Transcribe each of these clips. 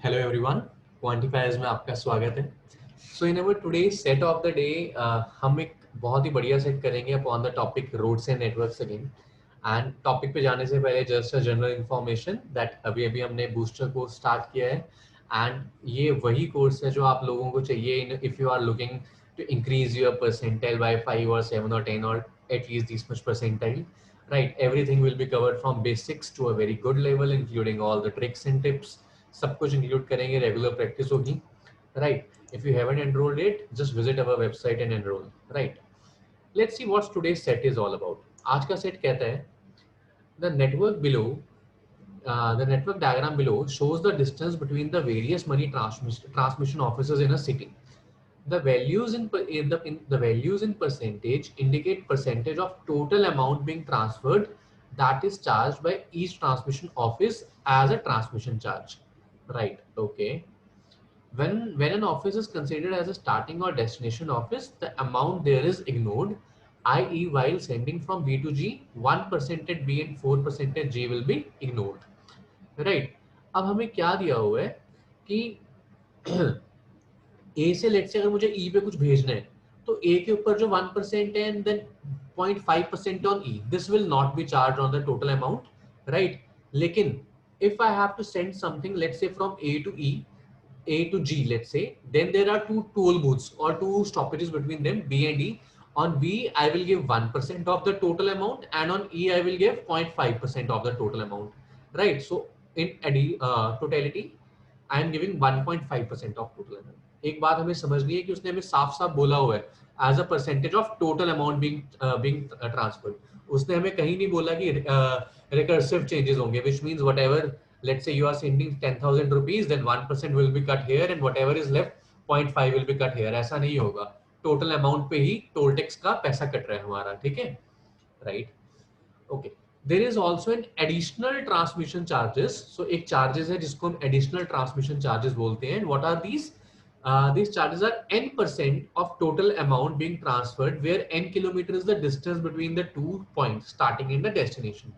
Hello everyone, quantifiers में आपका स्वागत है। So in our today set of the day हम एक बहुत ही बढ़िया सेट करेंगे upon the topic roads and networks again. And topic पे जाने से पहले just a general information that अभी अभी हमने बूस्टर कोर्स स्टार्ट किया है एंड ये वही कोर्स है जो आप लोगों को चाहिए in if you are looking to increase your percentile by 5 or 7 or 10 or at least this much percentile. Right, everything will be covered from basics to a very good level including all the tricks and tips. सब कुछ include करेंगे, regular practice होगी। Right, if you haven't enrolled it just visit our website and enrol. Right, let's see what today's set is all about. आज का set कहता है the network below the network diagram below shows the distance between the various money transmission offices in a city. The values the values in percentage indicate percentage of total amount being transferred that is charged by each transmission office as a transmission charge. Right, okay. When an office is considered as a starting or destination office, the amount there is ignored, i.e. while sending from B to G, 1% at B and 4% at G will be ignored. Right. अब हमें क्या दिया हुआ है कि ए से late से अगर मुझे ई पे कुछ भेजना है तो ए के ऊपर जो 1% है and then 0.5% on E, this will not be charge on the total amount. Right, लेकिन if I have to send something, let's say from A to E, A to G, let's say, then there are two toll booths or two stoppages between them, B and E. On B, I will give 1% of the total amount, and on E, I will give 0.5% of the total amount. Right. So in totality, I am giving 1.5% of total amount. एक बात हमें समझनी है कि उसने हमें साफ साफ बोला हुआ है as a percentage of total amount being transferred. उसने हमें कहीं नहीं बोला कि रिकर्सिव चेंजेस होंगे, which means whatever, let's say you are sending 10,000 rupees, then 1% will be cut here and whatever is left 0.5 will be cut here. ऐसा नहीं होगा, टोटल अमाउंट पे ही टोल टैक्स का पैसा कट रहा है हमारा। ठीक है, right, okay. There is also an additional transmission charges. So एक चार्जेस है जिसको हम एडिशनल ट्रांसमिशन चार्जेस बोलते हैं। What are these? These charges are n% of total amount being transferred, where n kilometer is the distance between the 2 points starting in the destination.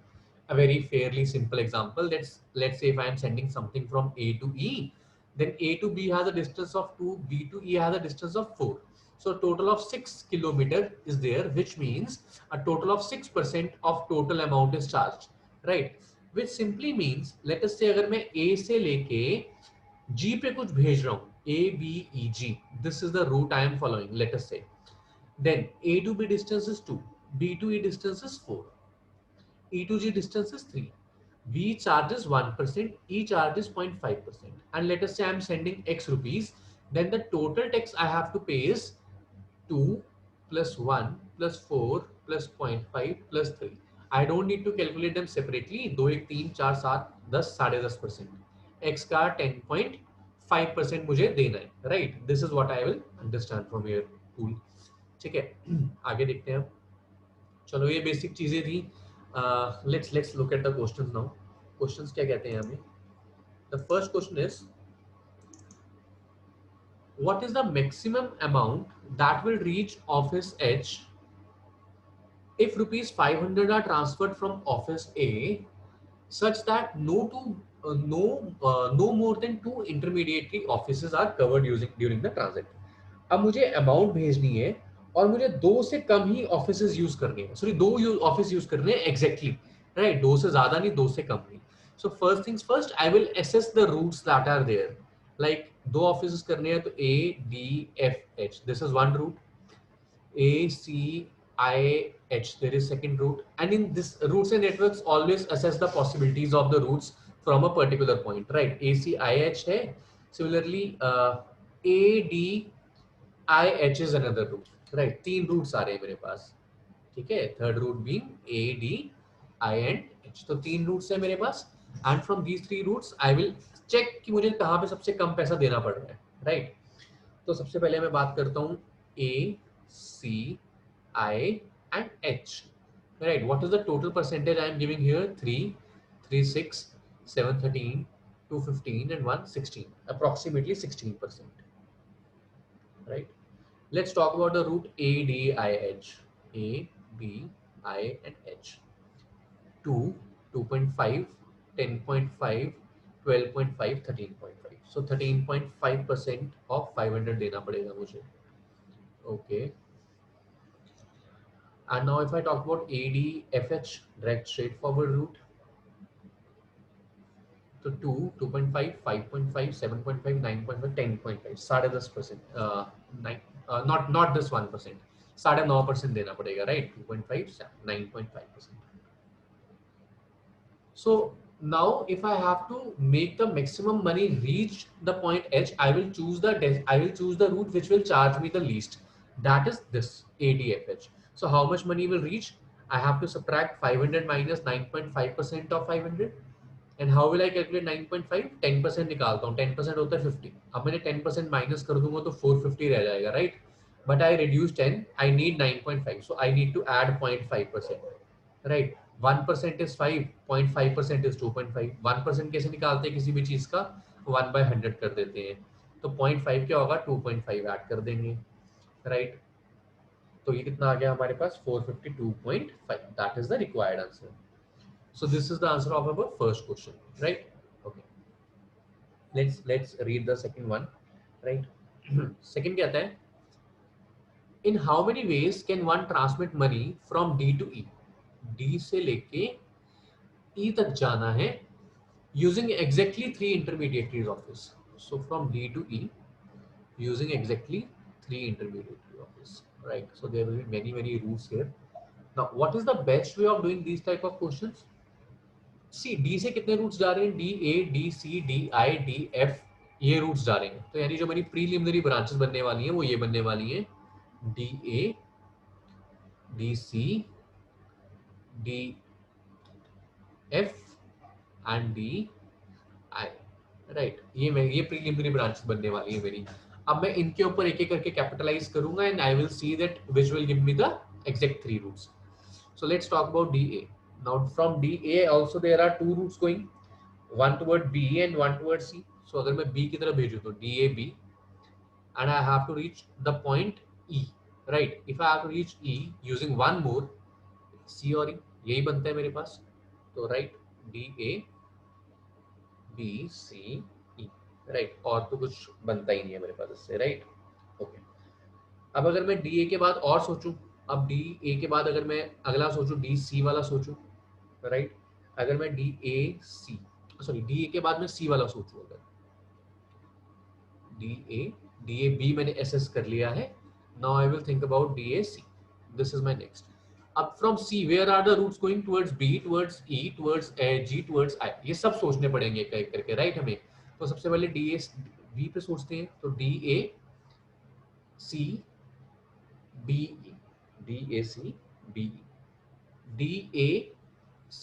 A very fairly simple example. Let's say if I am sending something from A to E, then A to B has a distance of 2, B to E has a distance of 4. So a total of 6 kilometer is there, which means a total of 6% of total amount is charged. Right, which simply means, let us say अगर मैं A से लेके G पे कुछ भेज रहा हूँ, A B E G, this is the route I am following, let us say, then A to B distance is 2, B to E distance is 4, E to G distance is 3, B charges 1%, E charges 0.5%, and let us say I am sending X rupees, then the total tax I have to pay is 2 plus 1 plus 4 plus 0.5 plus 3. I don't need to calculate them separately. 2 1 3 4 7 10 10.5%, x का 10.5% मुझे देना है। Right, this is what I will understand from your tool. ठीक है, आगे देखते हैं। चलो, ये बेसिक चीजें थी। Let's look at the questions now. Questions क्या कहते हैं हमें? The first question is, what is the maximum amount that will reach office H if rupees 500 are transferred from office A such that no more than two intermediary offices are covered using during the transit. अब मुझे amount भेजनी है और मुझे दो से कम ही offices use करने हैं, सॉरी दो ऑफिस यूज करने हैं एग्जैक्टली। राइट, दो से ज्यादा नहीं, दो से कम नहीं। So first things first, I will assess the routes that are there. Like दो ऑफिस करने हैं तो A D F H, this is one route. A C I H, there is second route, and in this routes and networks always assess the possibilities of the routes from a particular point. Right, A C I H है, similarly A D I H is another route. Right, तीन routes आ रहे हैं मेरे पास। ठीक है, third route being A D I and H, तो तीन रूट्स है मेरे पास। And from these three routes I will check कि मुझे कहाँ पे सबसे कम पैसा देना पड़ रहा है। राइट, तो सबसे पहले मैं बात करता हूँ A C I and H. Right, what is the total percentage I am giving here? 3, 3, 6, 7, 13, 2, 15 and 1, 16, approximately 16%. Right, let's talk about the route A D I H. A B I and H. 2, 2.5, 10.5, 12.5, 13.5. So 13.5% of 500 देना पड़ेगा मुझे. Okay. And now if I talk about ADFH, direct straightforward route, तो 2, 2.5, 5.5, 7.5, 9.5, 10.5, 10.5%. Not this 1%, 9.5% देना पड़ेगा, right. 2.5, 9.5%. So now if I have to make the maximum money reach the point H, I will choose the route which will charge me the least. That is this ADFH. So how much money will reach? I have to subtract 500 minus 9.5% of 500. And how will I calculate 9.5? 10% निकालता हूँ. 10% होता है 50. अब मैंने 10% minus कर दूंगा तो 450 रह जाएगा, right. But I reduce 10. I need 9.5. So I need to add 0.5%. Right. 1% is 5. 0.5% is 2.5. 1% कैसे निकालते हैं किसी भी चीज का? 1/100 कर देते हैं. तो 0.5 क्या होगा? 2.5 ऐड कर देंगे, राइट. तो ये कितना आ गया हमारे पास? 452.5. That is the required answer. So this is the answer of our first question, right? Okay. Let's read the second one, right? Second कहता है, in how many ways can one transmit money from D to E? D से लेके E तक जाना है using exactly 3 intermediaries of this. So from D to E using exactly 3 intermediaries of this, right? So there will be many routes here. Now what is the best way of doing these type of questions? C D से कितने roots जा रहे हैं? DA, DC, DI, DF, ये roots जा रहे हैं. तो यानी जो मेरी प्रीलिमिनरी ब्रांचेस बनने वाली हैं वो ये बनने वाली हैं, DA, DC, DF and DI, right. ये प्रीलिमिनरी ब्रांचेस बनने वाली है मेरी. अब मैं इनके ऊपर एक एक करके कैपिटलाइज करूंगा and I will see that which will give me the exact 3 routes. So let's talk about DA. Now from DA also there are 2 routes going, one toward B and one toward C. So अगर मैं B की तरफ भेजूँ तो DAB and I have to reach the point E, right? If I have to reach E using one more, C और E यही बनता है मेरे पास. तो right, DA, B, C, E, right? और तो कुछ बनता ही नहीं है मेरे पास इससे, right? Okay. अब अगर मैं DA के बाद और सोचूं, अब DA के बाद अगर मैं अगला सोचूं DC वाला सोचूं, राइट. अगर मैं डी ए के बाद मैं सी वाला सोचूं, अगर डी ए बी मैंने एसएस कर लिया है. Now I will think about DAC. This is my next. अब from C where are the routes going? Towards B, towards E, towards G, towards I. ये सब सोचने पड़ेंगे एक एक करके, राइट हमें. तो सबसे पहले DA बी पे सोचते हैं. तो DAC BE, DAC BE, DAC.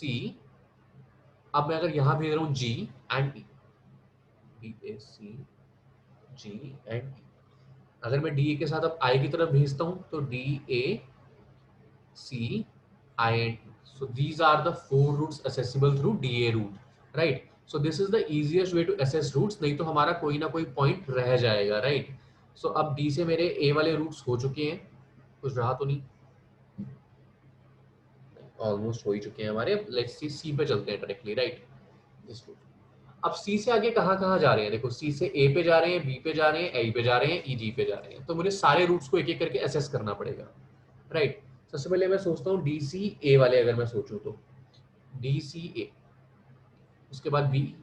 अब मैं अगर यहां भेज रहा हूं G and E, DAC G and E. अगर मैं DA के साथ अब I की तरफ भेजता हूं तो DAC I and E. So these are the 4 routes accessible through DA route, right? So this is the easiest way to assess routes. नहीं तो हमारा कोई ना कोई पॉइंट रह जाएगा, right? So अब D से मेरे A वाले रूट्स हो चुके हैं. कुछ रहा तो नहीं? ऑलमोस्ट हो ही चुके हैं हमारे. लेट्स सी C पे चलते हैं डायरेक्टली, राइट. This root. अब सी से आगे कहाँ कहाँ जा रहे हैं? देखो सी से ए पे जा रहे हैं, बी पे जा रहे हैं, आई पे जा रहे हैं, ई जी पे जा रहे हैं. तो मुझे सारे रूट्स को एक एक करके असेस करना पड़ेगा, राइट. सबसे पहले मैं सोचता हूँ डी सी ए वाले. अगर मैं सोचूं तो डी सी ए, उसके बाद बी.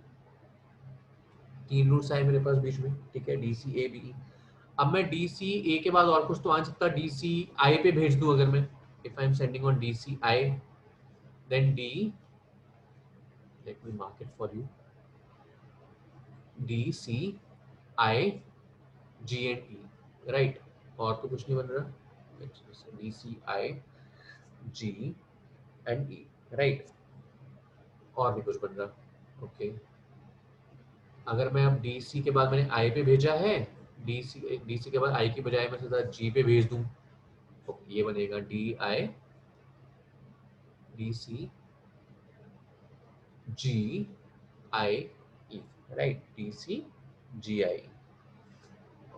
3 रूट्स आए मेरे पास बीच में, ठीक है. D C A B. अब मैं डी सी ए के बाद और कुछ तो आ नहीं सकता. डी सी आई पे भेज दूं अगर मैं. If I am sending on D C I, then D, let me mark it for you, D, C, I, G and E, right. और तो कुछ नहीं बन रहा. D, C, I, G and E, right. और भी कुछ बन रहा. ओके. अगर मैं अब D, C के बाद मैंने I पे भेजा है, D, C के बाद I की बजाय मैं सीधा G पे भेज दूं, तो ये बनेगा D, I, D, C, G, I, E, right. D, C, G, I.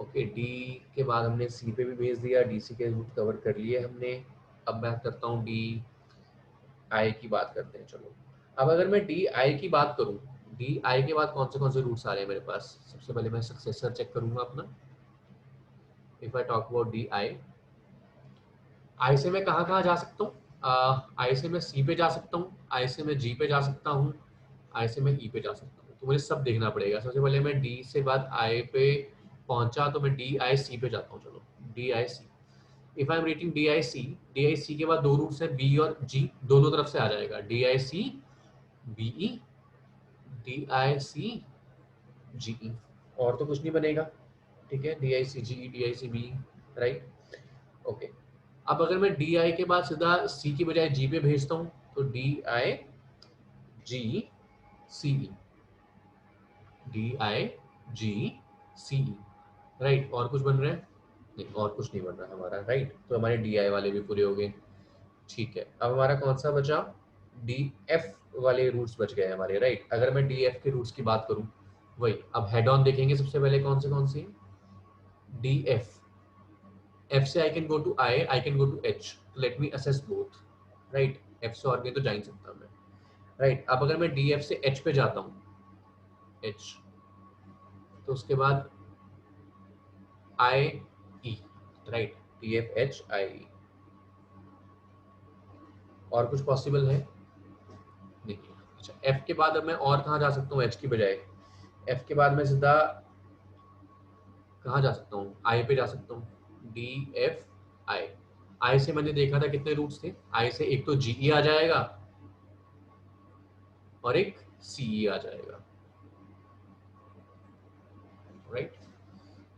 Okay. D के बाद हमने सी पे भी भेज दिया. डी सी के रूट कवर कर लिए हमने. अब मैं करता हूँ डी आई की बात करते हैं. चलो अब अगर मैं डी आई की बात करूँ, डी आई के बाद कौन से रूट्स आ रहे हैं मेरे पास? सबसे पहले मैं सक्सेसर चेक करूंगा अपना। If I talk about D I, I से मैं कहाँ कहाँ जा सकता हूँ? आई से मैं सी पे जा सकता हूँ, आई से मैं जी पे जा सकता हूँ, आई से मैं ई पे जा सकता हूँ। तो मुझे सब देखना पड़ेगा। सबसे पहले मैं डी से बाद आई पे पहुंचा तो मैं डी आई सी पे जाता हूँ। चलो D I C, if I am reaching D I C के बाद दो रूट्स है बी और जी, दोनों तरफ से आ जाएगा D I C B E, D I C G E, और तो कुछ नहीं बनेगा। ठीक है, D I C G E, D I C B, right, okay. अब अगर मैं डी आई के बाद सीधा सी की बजाय जी पे भेजता हूँ तो D I G C E, D I G C E, right. और कुछ बन रहा है? नहीं, और कुछ नहीं बन रहा हमारा, राइट। तो हमारे डी आई वाले भी पूरे हो गए। ठीक है, अब हमारा कौन सा बचा? डी एफ वाले रूट्स बच गए हमारे, राइट। अगर मैं डी एफ के रूट्स की बात करूं, वही अब हेड ऑन देखेंगे सबसे पहले कौन से डी एफ, एफ से I can go to I can go to H, let me assess both, right. F से और कहीं तो जा ही सकता मैं, राइट। अब अगर मैं डी एफ से एच पे जाता हूँ, एच, तो उसके बाद I E, right, D F H I E. और कुछ पॉसिबल है? नहीं। अच्छा, एफ के बाद अब मैं और कहाँ जा सकता हूँ एच की बजाय? एफ के बाद मैं सीधा कहाँ जा सकता हूँ? आई पे जा सकता हूँ, डी एफ आई। आई से मैंने देखा था कितने रूट्स थे, आई से एक तो जीई आ जाएगा और एक सीई आ जाएगा, right.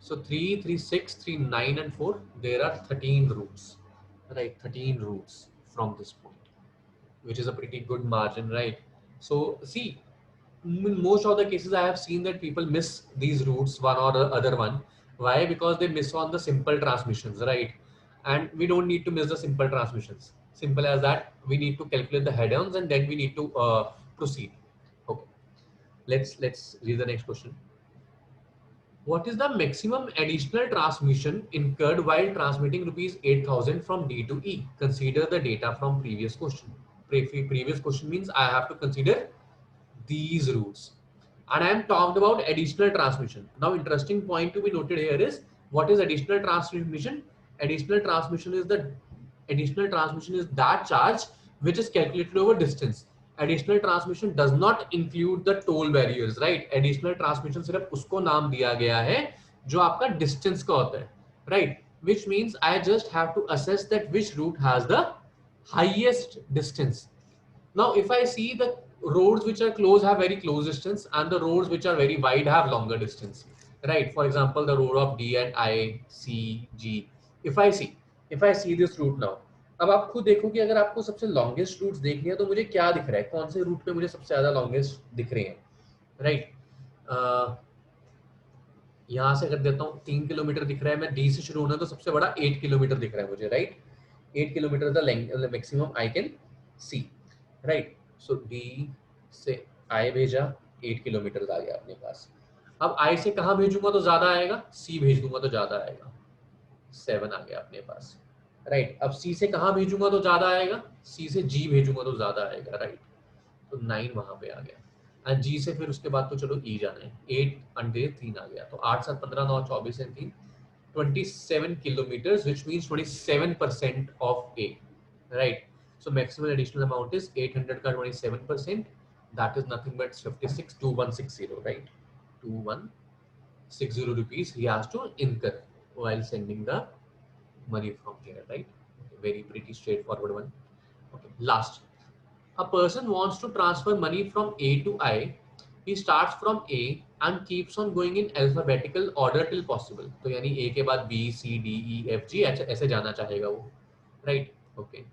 So 3, 3, 6, 3, 9 and 4, there are 13 routes, right? 13 routes from this point, which is a pretty good margin, right? So see, in most of the cases I have seen that people miss these routes, one or the other one. Why? Because they miss on the simple transmissions, right? And we don't need to miss the simple transmissions. Simple as that. We need to calculate the head-ons and then we need to proceed. Okay. Let's read the next question. What is the maximum additional transmission incurred while transmitting rupees 8,000 from D to E? Consider the data from previous question. Previous question means I have to consider these routes. And I am talked about additional transmission. Now, interesting point to be noted here is, what is additional transmission? Additional transmission is that charge which is calculated over distance. Additional transmission does not include the toll barriers, right? Additional transmission सिर्फ उसको नाम दिया गया है जो आपका distance का होता है, right? Which means I just have to assess that which route has the highest distance. Now, if I see the roads which are close have very close distance and the roads which are very wide have longer distance, right? For example, the road of D and I, C, G. If I see this route now, अब आप खुद देखो कि अगर आपको सबसे longest roots देखनी है तो मुझे क्या दिख रहा है, कौन से रूट पे मुझे सबसे ज्यादा लॉन्गेस्ट दिख रहे हैं, राइट। यहाँ से कर देता हूँ 3 किलोमीटर दिख रहा है, मैं डी से शुरू होना तो सबसे बड़ा 8 किलोमीटर दिख रहा है मुझे, right. 8 kilometre the maximum I can see, right. So D से आई भेजा, 8 किलोमीटर आ गया अपने पास। अब आई से कहाँ भेजूंगा तो ज्यादा आएगा? सी भेज दूंगा तो ज्यादा आएगा, 7 आ गया अपने पास, राइट। अब सी से कहाँ भेजूंगा तो ज्यादा आएगा? सी से जी भेजूंगा तो ज्यादा आएगा, राइट। तो 9 वहां पे आ गया एंड जी से फिर उसके बाद तो चलो ई जाना है, 8 अंडे 3 आ गया, तो 8 7 15 9 24 and 3 27 kilometers, which means 27% of A, right? So maximum additional amount is 800 ka 27%. That is nothing but 562160, right? 2160 rupees he has to incur while sending the money from here, right? Very pretty straightforward one. Okay, last. A person wants to transfer money from A to I. He starts from A and keeps on going in alphabetical order till possible. तो यानी A के बाद B, C, D, E, F, G ऐसे जाना चाहेगा वो, right? Okay.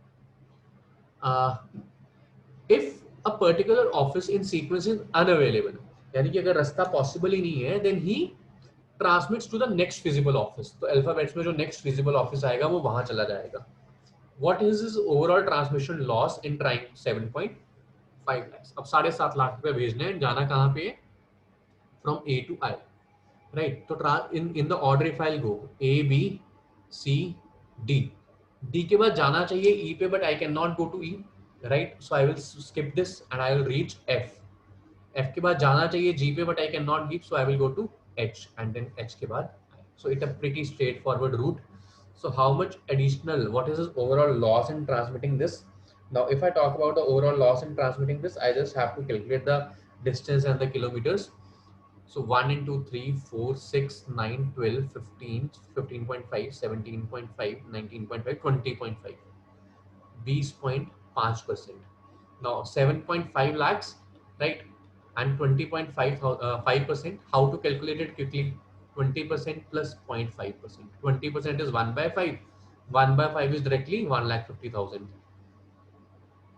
If a particular office in sequence is unavailable, यानी कि अगर रास्ता possible ही नहीं है, then he transmits to the next feasible office. तो alphabets में जो next feasible office आएगा वो वहां चला जाएगा. What is his overall transmission loss in trying 7.5 lakhs? अब 7.5 लाख रुपए भेजने हैं, जाना कहाँ पे? From A to I, right? तो in the order if I'll go A, B, C, D. D के बाद जाना चाहिए E पे, but I cannot go to E, right? So I will skip this and I will reach F. F के बाद जाना चाहिए G पे, but I cannot give, so I will go to H and then H के बाद I. So it's a pretty straightforward route. So how much additional, what is this overall loss in transmitting this? Now, if I talk about the overall loss in transmitting this, I just have to calculate the distance and the kilometers. So 1 into 3, 4, 6, 9, 12, 15, 15.5, 17.5, 19.5, 20.5, 20.5%. Now 7.5 lakhs, right? And 20.5%. How to calculate it quickly? 20% plus 0.5%. 20% is 1 by 5. 1 by 5 is directly 1,50,000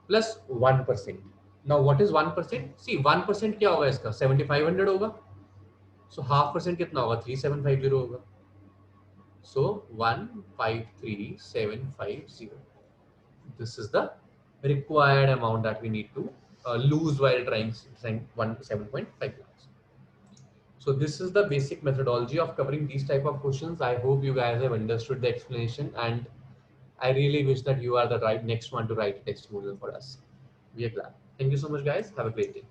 plus 1%. Now what is 1%? See 1% क्या होगा इसका? 7,500 होगा. So half percent कितना होगा? 3,750 होगा. So 153,750. This is the required amount that we need to lose while trying 7.5 lakhs. So this is the basic methodology of covering these type of questions. I hope you guys have understood the explanation, and I really wish that you are the next one to write a testimonial for us. We are glad. Thank you so much, guys. Have a great day.